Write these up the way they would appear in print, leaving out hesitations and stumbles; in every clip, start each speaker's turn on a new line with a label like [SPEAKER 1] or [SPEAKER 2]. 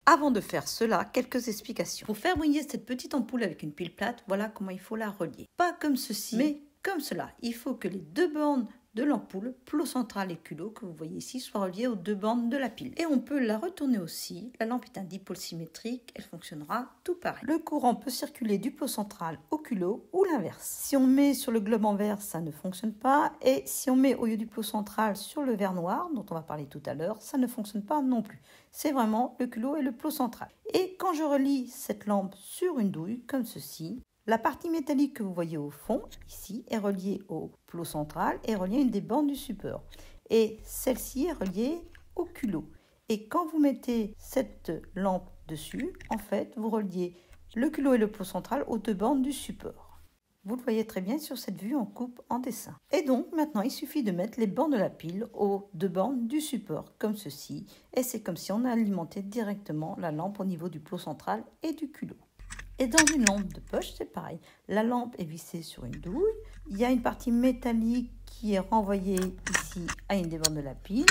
[SPEAKER 1] Avant de faire cela, quelques explications. Pour faire briller cette petite ampoule avec une pile plate, voilà comment il faut la relier. Pas comme ceci, mais comme cela. Il faut que les deux bornes de l'ampoule, plot central et culot, que vous voyez ici, soient reliées aux deux bornes de la pile. Et on peut la retourner aussi. La lampe est un dipôle symétrique, elle fonctionnera tout pareil. Le courant peut circuler du plot central au culot ou l'inverse. Si on met sur le globe envers, ça ne fonctionne pas. Et si on met au lieu du plot central sur le verre noir, dont on va parler tout à l'heure, ça ne fonctionne pas non plus. C'est vraiment le culot et le plot central. Et quand je relie cette lampe sur une douille, comme ceci, la partie métallique que vous voyez au fond, ici, est reliée au plot central et reliée à une des bornes du support. Et celle-ci est reliée au culot. Et quand vous mettez cette lampe dessus, en fait, vous reliez le culot et le plot central aux deux bornes du support. Vous le voyez très bien sur cette vue en coupe en dessin. Et donc, maintenant, il suffit de mettre les bornes de la pile aux deux bornes du support, comme ceci. Et c'est comme si on alimentait directement la lampe au niveau du plot central et du culot. Et dans une lampe de poche, c'est pareil. La lampe est vissée sur une douille. Il y a une partie métallique qui est renvoyée ici à une des bornes de la pile.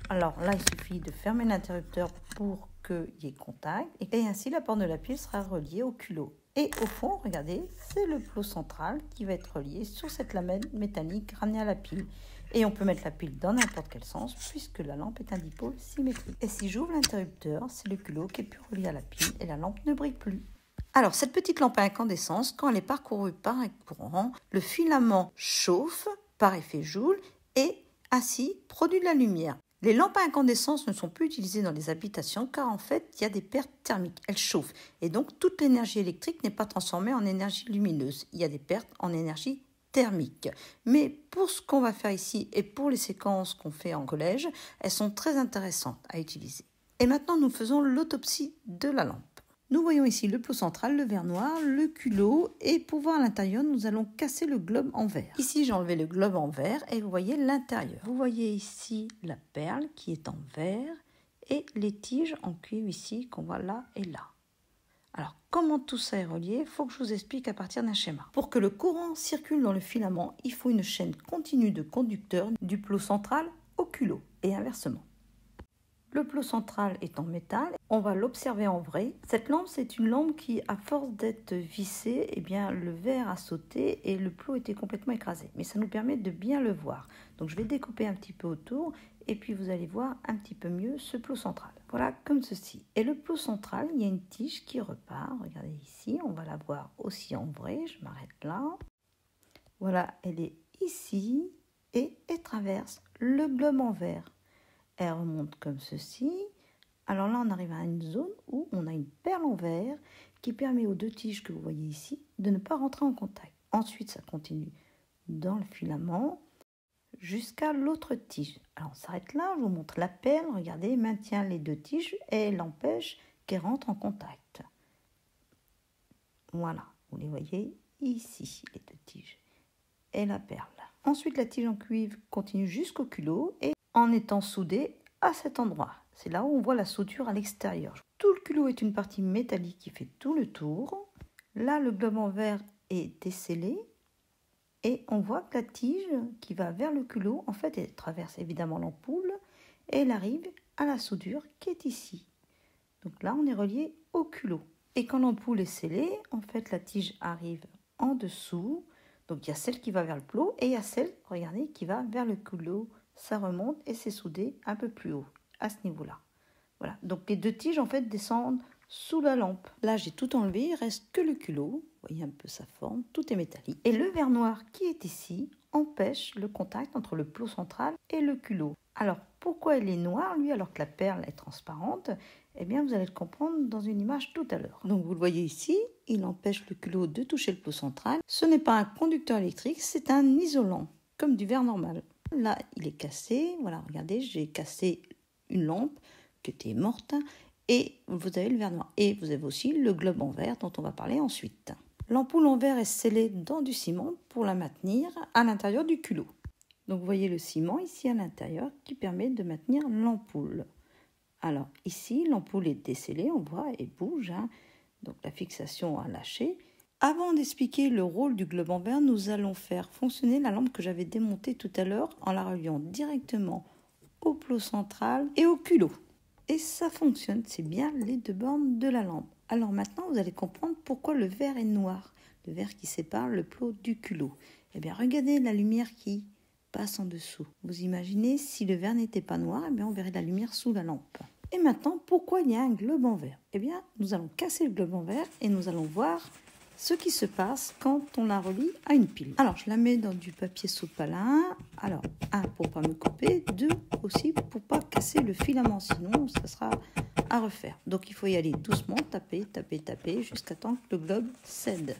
[SPEAKER 1] Alors là, il suffit de fermer l'interrupteur pour qu'il y ait contact. Et ainsi, la borne de la pile sera reliée au culot. Et au fond, regardez, c'est le plot central qui va être relié sur cette lamelle métallique ramenée à la pile. Et on peut mettre la pile dans n'importe quel sens puisque la lampe est un dipôle symétrique. Et si j'ouvre l'interrupteur, c'est le culot qui est plus relié à la pile et la lampe ne brille plus. Alors, cette petite lampe à incandescence, quand elle est parcourue par un courant, le filament chauffe par effet Joule et ainsi produit de la lumière. Les lampes à incandescence ne sont plus utilisées dans les habitations car en fait, il y a des pertes thermiques. Elles chauffent et donc toute l'énergie électrique n'est pas transformée en énergie lumineuse. Il y a des pertes en énergie thermique. Mais pour ce qu'on va faire ici et pour les séquences qu'on fait en collège, elles sont très intéressantes à utiliser. Et maintenant, nous faisons l'autopsie de la lampe. Nous voyons ici le plot central, le verre noir, le culot et pour voir à l'intérieur, nous allons casser le globe en verre. Ici, j'ai enlevé le globe en verre et vous voyez l'intérieur. Vous voyez ici la perle qui est en verre et les tiges en cuivre ici qu'on voit là et là. Alors, comment tout ça est relié? Il faut que je vous explique à partir d'un schéma. Pour que le courant circule dans le filament, il faut une chaîne continue de conducteurs du plot central au culot et inversement. Le plot central est en métal, on va l'observer en vrai. Cette lampe, c'est une lampe qui, à force d'être vissée, eh bien, le verre a sauté et le plot était complètement écrasé. Mais ça nous permet de bien le voir. Donc je vais découper un petit peu autour et puis vous allez voir un petit peu mieux ce plot central. Voilà, comme ceci. Et le plot central, il y a une tige qui repart. Regardez ici, on va la voir aussi en vrai. Je m'arrête là. Voilà, elle est ici et elle traverse le globe en verre. Elle remonte comme ceci. Alors là, on arrive à une zone où on a une perle en verre qui permet aux deux tiges que vous voyez ici de ne pas rentrer en contact. Ensuite, ça continue dans le filament jusqu'à l'autre tige. Alors, on s'arrête là, je vous montre la perle. Regardez, elle maintient les deux tiges et elle empêche qu'elles rentrent en contact. Voilà, vous les voyez ici, les deux tiges et la perle. Ensuite, la tige en cuivre continue jusqu'au culot et en étant soudée à cet endroit. C'est là où on voit la soudure à l'extérieur. Tout le culot est une partie métallique qui fait tout le tour. Là, le globe en verre est descellé et on voit que la tige qui va vers le culot, en fait, elle traverse évidemment l'ampoule et elle arrive à la soudure qui est ici. Donc là, on est relié au culot. Et quand l'ampoule est scellée, en fait, la tige arrive en dessous. Donc il y a celle qui va vers le plot et il y a celle, regardez, qui va vers le culot. Ça remonte et c'est soudé un peu plus haut, à ce niveau-là. Voilà, donc les deux tiges en fait descendent sous la lampe. Là, j'ai tout enlevé, il reste que le culot. Vous voyez un peu sa forme, tout est métallique. Et le verre noir qui est ici empêche le contact entre le plot central et le culot. Alors, pourquoi il est noir, lui, alors que la perle est transparente? Eh bien, vous allez le comprendre dans une image tout à l'heure. Donc, vous le voyez ici, il empêche le culot de toucher le plot central. Ce n'est pas un conducteur électrique, c'est un isolant, comme du verre normal. Là, il est cassé. Voilà, regardez, j'ai cassé une lampe qui était morte. Et vous avez le verre noir. Et vous avez aussi le globe en verre dont on va parler ensuite. L'ampoule en verre est scellée dans du ciment pour la maintenir à l'intérieur du culot. Donc, vous voyez le ciment ici à l'intérieur qui permet de maintenir l'ampoule. Alors, ici, l'ampoule est descellée, on voit, et bouge. Donc, la fixation a lâché. Avant d'expliquer le rôle du globe en verre, nous allons faire fonctionner la lampe que j'avais démontée tout à l'heure en la reliant directement au plot central et au culot. Et ça fonctionne, c'est bien les 2 bornes de la lampe. Alors maintenant, vous allez comprendre pourquoi le verre est noir. Le verre qui sépare le plot du culot. Eh bien, regardez la lumière qui passe en dessous. Vous imaginez, si le verre n'était pas noir, eh bien, on verrait la lumière sous la lampe. Et maintenant, pourquoi il y a un globe en verre? Eh bien, nous allons casser le globe en verre et nous allons voir ce qui se passe quand on la relie à une pile. Alors, je la mets dans du papier sopalin. Alors, 1 pour pas me couper, 2 aussi pour pas casser le filament, sinon ça sera à refaire. Donc, il faut y aller doucement, taper, taper, taper, jusqu'à temps que le globe cède.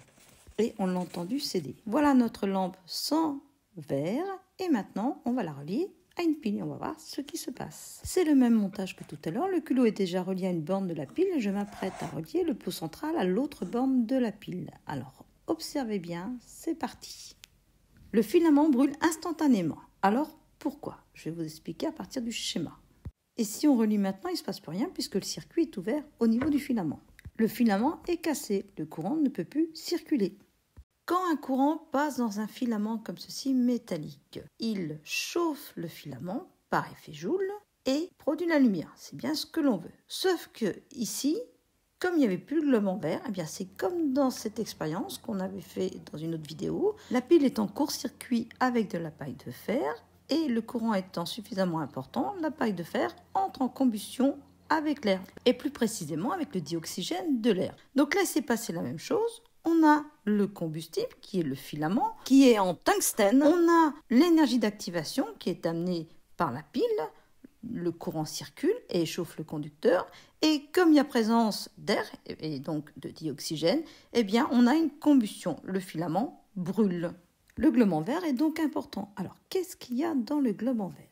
[SPEAKER 1] Et on l'a entendu céder. Voilà notre lampe sans verre. Et maintenant, on va la relier à une pile et on va voir ce qui se passe. C'est le même montage que tout à l'heure. Le culot est déjà relié à une borne de la pile et je m'apprête à relier le plot central à l'autre borne de la pile. Alors, observez bien, c'est parti. Le filament brûle instantanément. Alors, pourquoi? Je vais vous expliquer à partir du schéma. Et si on relie maintenant, il ne se passe plus rien puisque le circuit est ouvert au niveau du filament. Le filament est cassé, le courant ne peut plus circuler. Quand un courant passe dans un filament comme ceci métallique, il chauffe le filament par effet Joule et produit la lumière. C'est bien ce que l'on veut. Sauf que ici, comme il n'y avait plus le globe en verre, eh bien c'est comme dans cette expérience qu'on avait fait dans une autre vidéo. La pile est en court-circuit avec de la paille de fer et le courant étant suffisamment important, la paille de fer entre en combustion avec l'air et plus précisément avec le dioxygène de l'air. Donc là, il s'est passé la même chose. On a le combustible, qui est le filament, qui est en tungstène. On a l'énergie d'activation qui est amenée par la pile. Le courant circule et chauffe le conducteur. Et comme il y a présence d'air, et donc de dioxygène, eh bien, on a une combustion. Le filament brûle. Le globe en verre est donc important. Alors, qu'est-ce qu'il y a dans le globe en verre?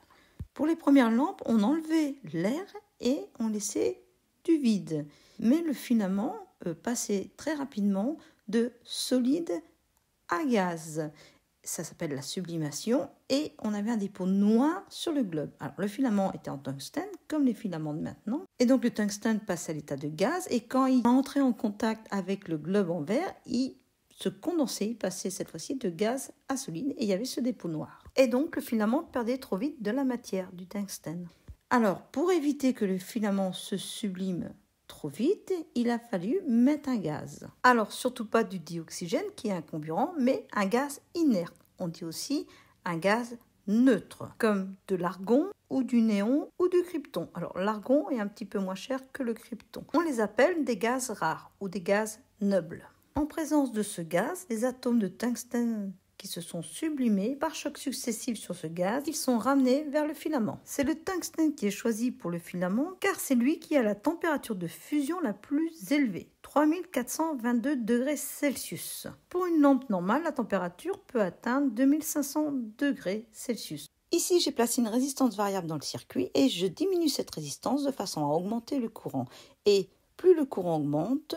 [SPEAKER 1] Pour les premières lampes, on enlevait l'air et on laissait du vide. Mais le filament passait très rapidement de solide à gaz. Ça s'appelle la sublimation et on avait un dépôt noir sur le globe. Alors le filament était en tungstène comme les filaments de maintenant et donc le tungstène passe à l'état de gaz et quand il entrait en contact avec le globe en verre, il se condensait, il passait cette fois-ci de gaz à solide et il y avait ce dépôt noir. Et donc le filament perdait trop vite de la matière, du tungstène. Alors pour éviter que le filament se sublime trop vite, il a fallu mettre un gaz. Alors, surtout pas du dioxygène qui est un comburant, mais un gaz inerte. On dit aussi un gaz neutre, comme de l'argon ou du néon ou du krypton. Alors, l'argon est un petit peu moins cher que le krypton. On les appelle des gaz rares ou des gaz nobles. En présence de ce gaz, les atomes de tungstène qui se sont sublimés par chocs successifs sur ce gaz, ils sont ramenés vers le filament. C'est le tungstène qui est choisi pour le filament car c'est lui qui a la température de fusion la plus élevée, 3422 degrés Celsius. Pour une lampe normale, la température peut atteindre 2500 degrés Celsius. Ici, j'ai placé une résistance variable dans le circuit et je diminue cette résistance de façon à augmenter le courant. Et plus le courant augmente,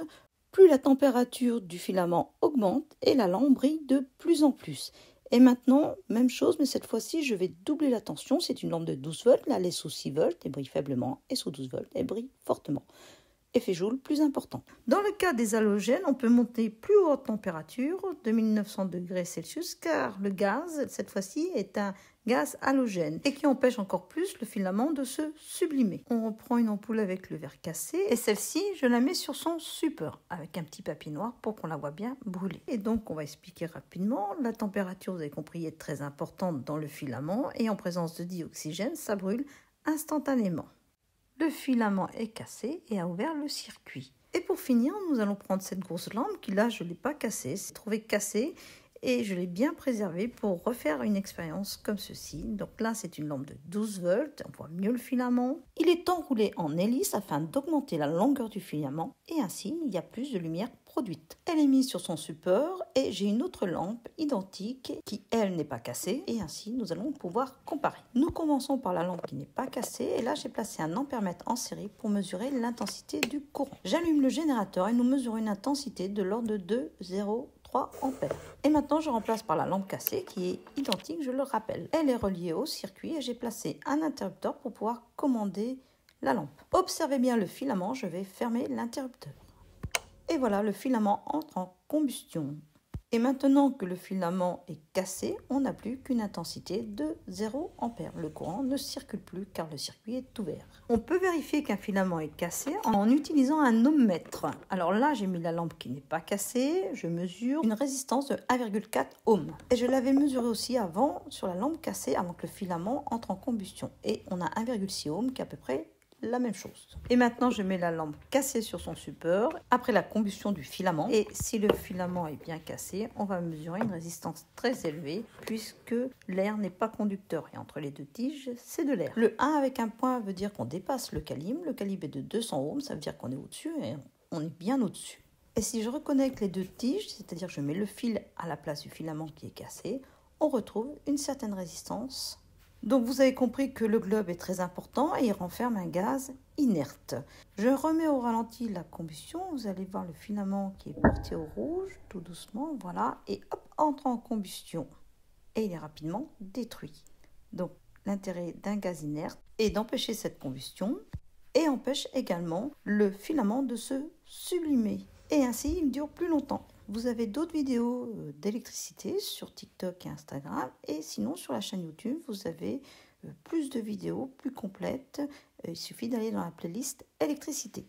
[SPEAKER 1] plus la température du filament augmente et la lampe brille de plus en plus. Et maintenant, même chose, mais cette fois-ci, je vais doubler la tension. C'est une lampe de 12 volts, là elle est sous 6 volts et brille faiblement, et sous 12 volts et brille fortement. Effet Joule plus important. Dans le cas des halogènes, on peut monter plus haute température, 2900 degrés Celsius, car le gaz, cette fois-ci, est un gaz halogène et qui empêche encore plus le filament de se sublimer. On reprend une ampoule avec le verre cassé et celle-ci, je la mets sur son support avec un petit papier noir pour qu'on la voit bien brûler. Et donc, on va expliquer rapidement. La température, vous avez compris, est très importante dans le filament et en présence de dioxygène, ça brûle instantanément. Le filament est cassé et a ouvert le circuit. Et pour finir, nous allons prendre cette grosse lampe qui là, je ne l'ai pas cassée, c'est trouvé cassée et je l'ai bien préservée pour refaire une expérience comme ceci. Donc là, c'est une lampe de 12 volts, on voit mieux le filament. Il est enroulé en hélice afin d'augmenter la longueur du filament et ainsi, il y a plus de lumière produite. Elle est mise sur son support et j'ai une autre lampe identique qui, elle, n'est pas cassée et ainsi, nous allons pouvoir comparer. Nous commençons par la lampe qui n'est pas cassée et là, j'ai placé un ampèremètre en série pour mesurer l'intensité du courant. J'allume le générateur et nous mesurons une intensité de l'ordre de 2,03 ampères. Et maintenant, je remplace par la lampe cassée qui est identique, je le rappelle. Elle est reliée au circuit et j'ai placé un interrupteur pour pouvoir commander la lampe. Observez bien le filament, je vais fermer l'interrupteur. Et voilà, le filament entre en combustion. Et maintenant que le filament est cassé, on n'a plus qu'une intensité de 0 ampère. Le courant ne circule plus car le circuit est ouvert. On peut vérifier qu'un filament est cassé en utilisant un ohmmètre. Alors là, j'ai mis la lampe qui n'est pas cassée. Je mesure une résistance de 1,4 ohm. Et je l'avais mesuré aussi avant sur la lampe cassée avant que le filament entre en combustion. Et on a 1,6 ohm qui est à peu près la même chose. Et maintenant, je mets la lampe cassée sur son support après la combustion du filament. Et si le filament est bien cassé, on va mesurer une résistance très élevée puisque l'air n'est pas conducteur. Et entre les deux tiges, c'est de l'air. Le 1 avec un point veut dire qu'on dépasse le calibre. Le calibre est de 200 ohms, ça veut dire qu'on est au-dessus et on est bien au-dessus. Et si je reconnecte les deux tiges, c'est-à-dire que je mets le fil à la place du filament qui est cassé, on retrouve une certaine résistance. Donc vous avez compris que le globe est très important et il renferme un gaz inerte. Je remets au ralenti la combustion, vous allez voir le filament qui est porté au rouge, tout doucement, voilà, et hop, entre en combustion. Et il est rapidement détruit. Donc l'intérêt d'un gaz inerte est d'empêcher cette combustion et empêche également le filament de se sublimer. Et ainsi, il dure plus longtemps. Vous avez d'autres vidéos d'électricité sur TikTok et Instagram. Et sinon, sur la chaîne YouTube, vous avez plus de vidéos plus complètes. Il suffit d'aller dans la playlist électricité.